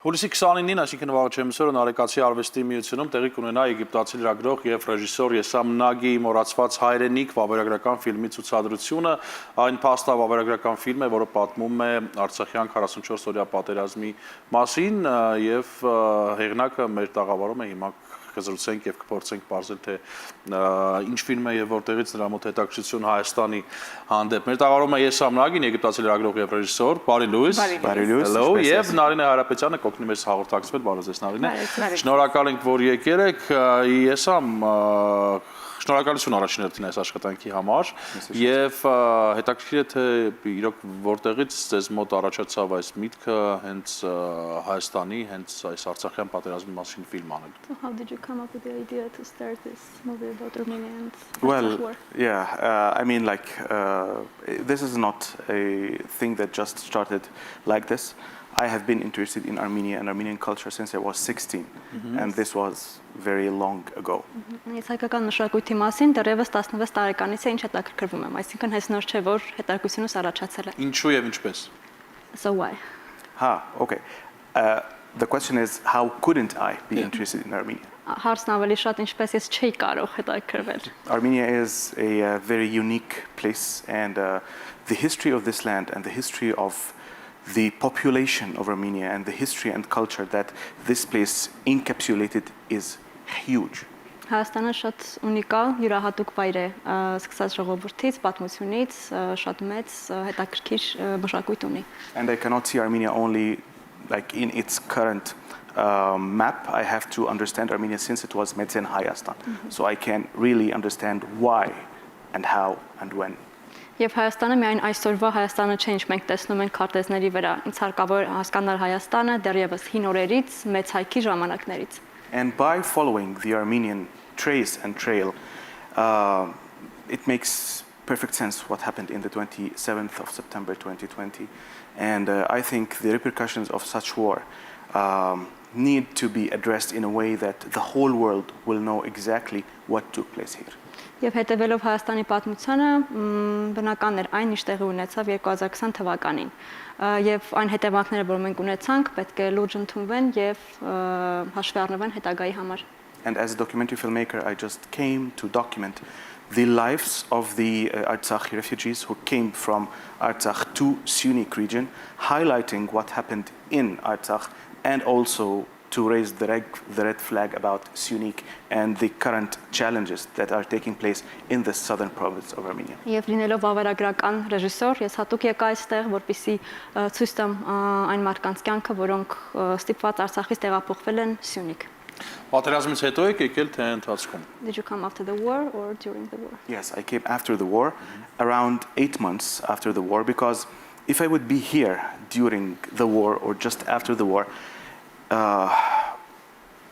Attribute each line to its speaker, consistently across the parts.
Speaker 1: Հուլիսի 29-ին, այսինքն վաղը չեմսօրը Naregatsi արվեստի միությունում տեղի կունենա եգիպտացի լրագրող եւ ռեժիսոր Իսսամ Նագիի մոռացված հայրենիք վավերագրական ֆիլմի ցուցադրությունը, այն փաստա վավերագրական ֆիլմ է, որը պատմում է Արցախյան 44-օրյա պատերազմի մասին եւ հեղինակը մեր տաղավարում է հիմա կզրուցենք եւ կփորձենք բարձել թե ինչ ֆիլմ է եւ որտեղից նրա մոտ հետաքրքրություն Հայաստանի հանդեպ։ Մեր տաղավարում է Իսսամ Նագին, եգիպտացի լրագրող եւ ռեժիսոր, բարի լույս։
Speaker 2: Բարի լույս։
Speaker 1: Hello, եւ Նարինե Հայրապետյանը կօգնի մեզ հաղորդակցվել, բարի ձեզ Նարինե։ Շնորհակալ ենք, որ եկել եք։ Իսսամ, շնորհակալություն առաջին հերթին այս աշխատանքի համար եւ հետաքրքիր է թե իրոք որտեղից ձեզ մոտ առաջացավ այս միտքը հենց Հայաստանի, հենց այս Արցախյան պատերազմի մասին ֆիլմ անել։
Speaker 3: So how did you come up with the idea to start this movie about Armenians?
Speaker 2: Well, yeah, I mean, this is not a thing that just started like this. I have been interested in Armenia and Armenian culture since I was 16, and this was very long ago.
Speaker 3: Ես հայկական մշակույթի մասին դեռևս 16 տարեկանից է ինչ հետաքրքրվում եմ, այսինքն հենց նոր չէ որ հետաքրքրությունս առաջացել է։
Speaker 1: Ինչու եւ ինչպես։
Speaker 3: So why?
Speaker 2: Okay. The question is, how couldn't I be interested in Armenia?
Speaker 3: Հարցն ավելի շատ ինչպես ես չէի կարող հետաքրքրվել։
Speaker 2: Armenia is a very unique place, and the history of this land and the history of the population of Armenia and the history and culture that this place encapsulated is huge.
Speaker 3: Հայաստանը շատ ունիկալ, յուրահատուկ վայր է, սկսած ժողովրդից, պատմությունից, շատ մեծ հետաքրքիր մշակույթ ունի։
Speaker 2: And I cannot see Armenia only like in its current map. I have to understand Armenia since it was Metzen Hayastan. So I can really understand why and how and when.
Speaker 3: Եվ Հայաստանը միայն այսօրվա Հայաստանը չէ, ինչ մենք տեսնում ենք քարտեզների վրա, ինձ հարկավոր հասկանալ Հայաստանը դեռևս հին օրերից, մեծ հայքի ժամանակներից։
Speaker 2: And by following the Armenian trace and trail, it makes perfect sense what happened in the 27th of September 2020. And I think the repercussions of such war need to be addressed in a way that the whole world will know exactly what took place here.
Speaker 3: Եվ հետևելով Հայաստանի պատմությանը, բնական էր այն, ինչ տեղի ունեցավ 2020 թվականին։ Եվ այն հետևանքները, որ մենք ունեցանք, պետք է լուրջ ընդունվեն եւ հաշվի առնվեն հետագայի համար։
Speaker 2: And as a documentary filmmaker, I just came to document the lives of the Artsakhi refugees who came from Artsakh to Syunik region, highlighting what happened in Artsakh and also to raise the red flag about Syunik and the current challenges that are taking place in the southern province of Armenia.
Speaker 3: Եվ լինելով վավերագրական ռեժիսոր, ես հատուկ եկա այստեղ, որպեսզի ցույց տամ այն մարդկանց կյանքը, որոնք ստիպված Արցախից տեղափոխվել են Syunik։
Speaker 1: Պատերազմից հետո եք եկել թե ընթացքում։
Speaker 3: Did you come after the war or during the war?
Speaker 2: Yes, I came after the war, around 8 months after the war, because if I would be here during the war or just after the war,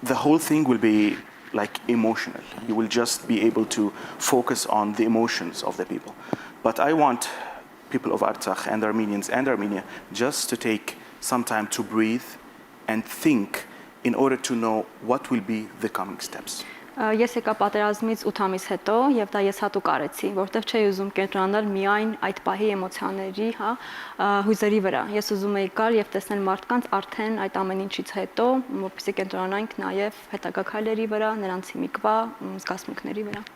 Speaker 2: the whole thing will be like emotional. You will just be able to focus on the emotions of the people. But I want people of Artsakh and Armenians and Armenia just to take some time to breathe and think in order to know what will be the coming steps.
Speaker 3: Ես եկա պատերազմից 8 ամիս հետո եւ դա ես հատուկ արեցի, որտեղ չէի ուզում կենտրոնանալ միայն այդ պահի էմոցիաների, հույզերի վրա։ Ես ուզում էի գալ եւ տեսնել մարդկանց արդեն այդ ամեն ինչից հետո, որպեսզի կենտրոնանանք նաեւ հետագա քայլերի վրա, նրանց հիմիկվա զգացմունքների վրա։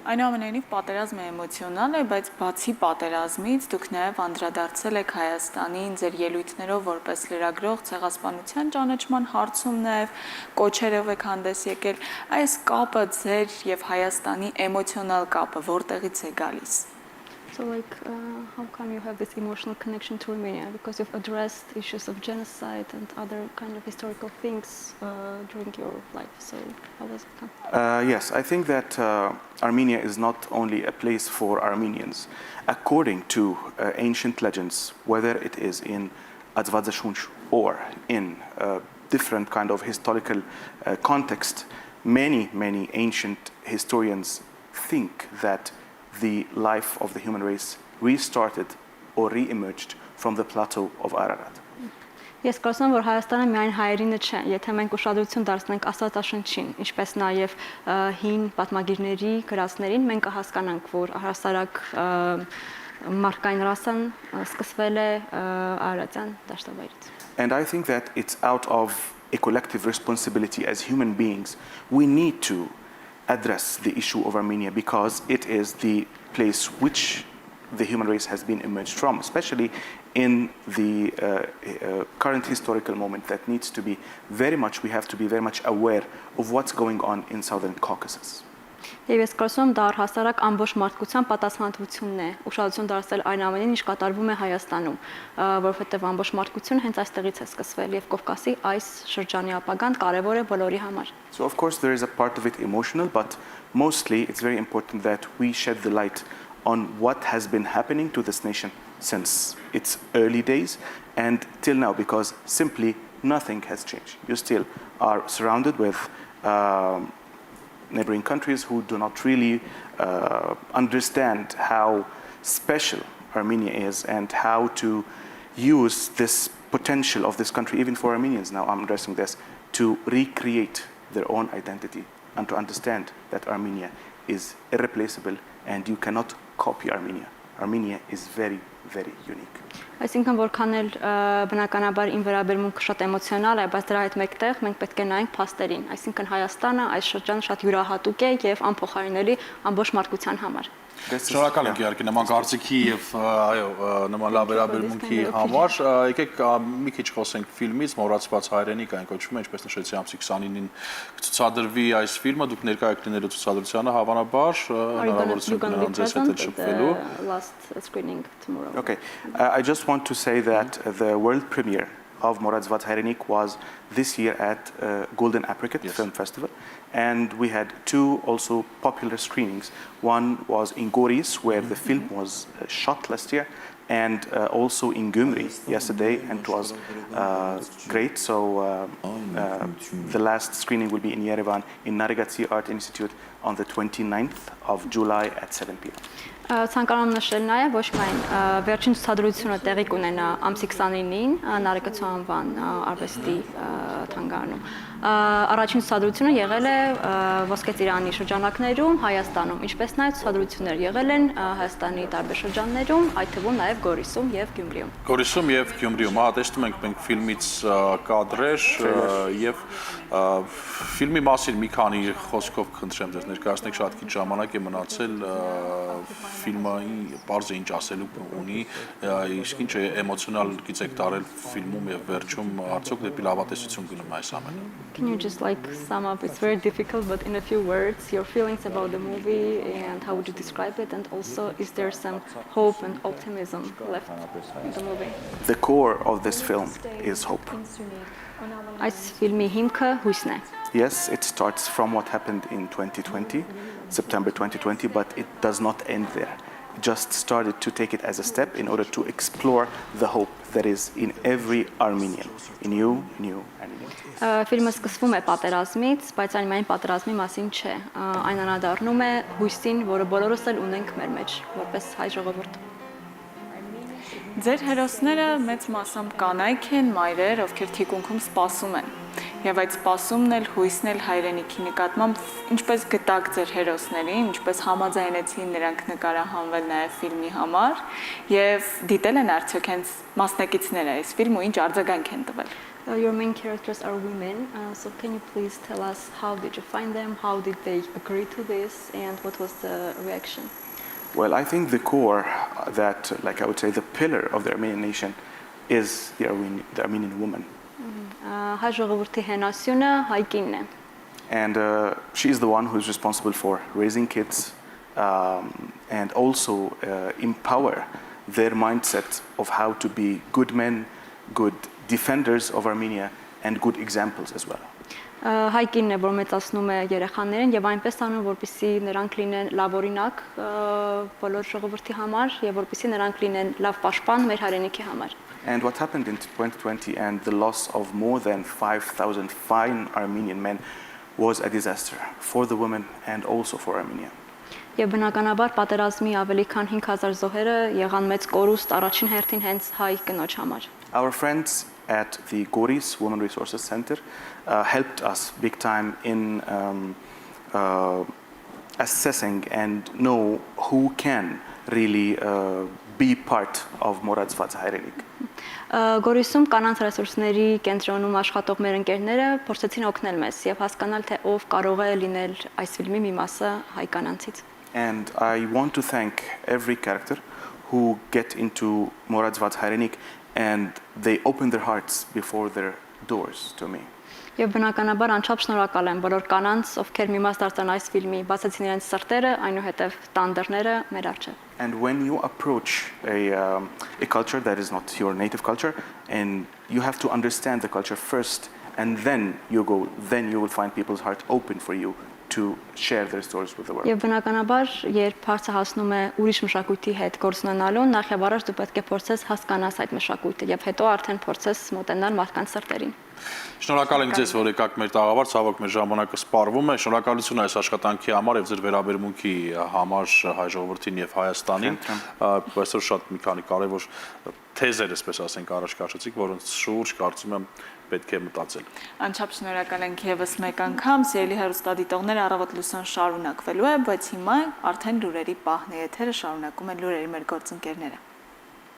Speaker 4: Այնուամենայնիվ պատերազմը էմոցիոնալ է, բայց բացի պատերազմից դուք նաև անդրադարձել եք Հայաստանին ձեր ելույթներով որպես լրագրող ցեղասպանության ճանաչման հարցում նաև կոչերով եք հանդես եկել։ Այս կապը ձեր եւ Հայաստանի էմոցիոնալ կապը որտեղից է գալիս։
Speaker 3: So how come you have this emotional connection to Armenia? Because you've addressed issues of genocide and other kind of historical things during your life. So how does it come?
Speaker 2: Yes, I think that Armenia is not only a place for Armenians. According to ancient legends, whether it is in Adzvadzashunch or in different kind of historical context, many ancient historians think that the life of the human race restarted or re-emerged from the plateau of Ararat.
Speaker 3: Ես կարծում եմ, որ Հայաստանը միայն հայերինը չէ, եթե մենք ուշադրություն դարձնենք Աստվածաշնչին, ինչպես նաև հին պատմագիրների գրածներին, մենք կհասկանանք, որ հասարակ մարդկային ռասան սկսվել է Արարատյան դաշտավայրից։
Speaker 2: And I think that it's out of a collective responsibility as human beings. We need to address the issue of Armenia because it is the place which the human race has been emerged from, especially in the current historical moment that needs to be we have to be very much aware of what's going on in Southern Caucasus.
Speaker 3: Եվ ես կարծում եմ դա առհասարակ ամբողջ մարդկության պատասխանատվությունն է, ուշադրություն դարձնել այն ամենին, ինչ կատարվում է Հայաստանում, որովհետև ամբողջ մարդկությունը հենց այստեղից է սկսվել եւ Կովկասի այս շրջանի ապագան կարեւոր է բոլորի համար։
Speaker 2: So of course there is a part of it emotional, but mostly it's very important that we shed the light on what has been happening to this nation since its early days and till now, because simply nothing has changed. You still are surrounded with neighboring countries who do not really understand how special Armenia is and how to use this potential of this country, even for Armenians now, I'm addressing this, to recreate their own identity and to understand that Armenia is irreplaceable and you cannot copy Armenia. Armenia is very, very unique.
Speaker 3: Այսինքն որքան էլ բնականաբար ին վերաբերմունքը շատ էմոցիոնալ է, բայց դրա հետ մեկտեղ մենք պետք է նայենք փաստերին, այսինքն Հայաստանը այս շրջանը շատ յուրահատուկ է եւ անփոխարինելի ամբողջ մարդկության համար։
Speaker 1: Շնորհակալ ենք իհարկե նման կարծիքի եւ այո նման լավ վերաբերմունքի համար։ Եկեք մի քիչ խոսենք ֆիլմից «Մոռացված հայրենիք», այն կոչվում է, ինչպես նշեցի, ամսի 29-ին կցուցադրվի այս ֆիլմը, դուք ներկա եք լինելու ցուցադրությանը, հավանաբար հնարավորություն կունենան ձեզ հետ շփվելու։
Speaker 2: Okay, I just want to say that the world premiere of Morazvat Hayrenik was this year at Golden Apricot Film Festival, and we had two also popular screenings. One was in Goris, where the film was shot last year, and also in Gyumri yesterday, and it was great. So the last screening will be in Yerevan in Naregatsi Art Institute on the 29th of July at 7 p.m.
Speaker 3: Ցանկանում եմ նշել նաև ոչ միայն վերջին ցուցադրությունը տեղի կունենա ամսի 29-ին Նարեկացու անվան արվեստի թանգարանում։ Առաջին ցուցադրությունը եղել է Ոսկե Ծիրանի շրջանակներում, Հայաստանում, ինչպես նաև ցուցադրություններ եղել են Հայաստանի տարբեր շրջաններում, այդ թվում նաև Գորիսում եւ Գյումրիում։
Speaker 1: Գորիսում եւ Գյումրիում, հա, տեսնում ենք մենք ֆիլմից կադրեր եւ ֆիլմի մասին մի քանի խոսքով խնդրեմ ձեզ ներկայացնեք, շատ քիչ ժամանակ է մնացել ֆիլմը բարձ է ինչ ասելու ունի, իսկ ինչ էմոցիոնալ գիծ եք տարել ֆիլմում եւ վերջում արդյոք դեպի լավատեսություն գնում այս ամենը։
Speaker 3: Can you just like sum up? It's very difficult, but in a few words, your feelings about the movie and how would you describe it? And also, is there some hope and optimism left in the movie?
Speaker 2: The core of this film is hope.
Speaker 3: Այս ֆիլմի հիմքը հույսն է։
Speaker 2: Yes, it starts from what happened in 2020, September 2020, but it does not end there. It just started to take it as a step in order to explore the hope that is in every Armenian, in you, and in you.
Speaker 3: Ֆիլմը սկսվում է պատերազմից, բայց այն միայն պատերազմի մասին չէ։ Այն անդրադառնում է հույսին, որը բոլորս էլ ունենք մեր մեջ, որպես հայ ժողովուրդ։
Speaker 4: Ձեր հերոսները մեծ մասամբ կանայք են, մայրեր, ովքեր թիկունքում սպասում են։ Եվ այդ սպասումն էլ, հույսն էլ հայրենիքի նկատմամբ ինչպես գտակ ձեր հերոսներին, ինչպես համաձայնեցին նրանք նկարահանվել նաև ֆիլմի համար, եւ դիտել են արդյոք հենց մասնակիցները այս ֆիլմը, ինչ արձագանք են տվել։
Speaker 3: Your main characters are women, so can you please tell us how did you find them, how did they agree to this, and what was the reaction?
Speaker 2: Well, I think the core that, like I would say, the pillar of the Armenian nation is the Armenian woman.
Speaker 3: Հայ ժողովրդի հենասյունը հայ կինն է։
Speaker 2: And she is the one who is responsible for raising kids and also empower their mindset of how to be good men, good defenders of Armenia, and good examples as well.
Speaker 3: Հայ կինն է, որ մեծացնում է երեխաներին եւ այնպես անում, որպեսզի նրանք լինեն լավ օրինակ բոլոր ժողովրդի համար եւ որպեսզի նրանք լինեն լավ պաշտպան մեր հայրենիքի համար։
Speaker 2: And what happened in 2020 and the loss of more than 5,000 fine Armenian men was a disaster for the women and also for Armenia.
Speaker 3: Եվ բնականաբար պատերազմի ավելի քան 5000 զոհերը եղան մեծ կորուստ առաջին հերթին հենց հայ կնոջ համար։
Speaker 2: Our friends at the Goris Women Resources Center helped us big time in assessing and know who can really be part of մոռացված հայրենիք։
Speaker 3: Գորիսում կանանց ռեսուրսների կենտրոնում աշխատող մեր ընկերները փորձեցին օգնել մեզ եւ հասկանալ թե ով կարող է լինել այս ֆիլմի մի մասը հայ կանանցից։
Speaker 2: And I want to thank every character who get into մոռացված հայրենիք and they open their hearts before their doors to me.
Speaker 3: Եվ բնականաբար անչափ շնորհակալ եմ բոլոր կանանց, ովքեր մի մաս դարձան այս ֆիլմի, բացեցին իրենց սրտերը, այնուհետև տան դռները մեր առջև։
Speaker 2: And when you approach a culture that is not your native culture, and you have to understand the culture first, and then you will find people's heart open for you to share their stories with the world.
Speaker 3: Եվ բնականաբար, երբ հարցը հասնում է ուրիշ մշակույթի հետ գործ ունենալուն, նախ եւ առաջ դու պետք է փորձես հասկանալ այդ մշակույթը եւ հետո արդեն փորձես մոտենալ մարդկանց սրտերին։
Speaker 1: Շնորհակալ ենք ձեզ, որ եկաք մեր տաղավար, ցավոք մեր ժամանակը սպառվում է։ Շնորհակալություն այս աշխատանքի համար եւ ձեր վերաբերմունքի համար հայ ժողովրդին եւ Հայաստանին։ Այսօր շատ մի քանի կարևոր թեզեր, այսպես ասենք, առաջ քաշեցիք, որոնց շուրջ կարծում եմ պետք է մտածել։
Speaker 4: Անչափ շնորհակալ ենք եւս մեկ անգամ, սիրելի հեռուստադիտողներ, առավոտ լուսոն շարունակվելու է, բայց հիմա արդեն լուրերի պահն է, եթերը շարունակում են լուրերի մեր գործընկերները։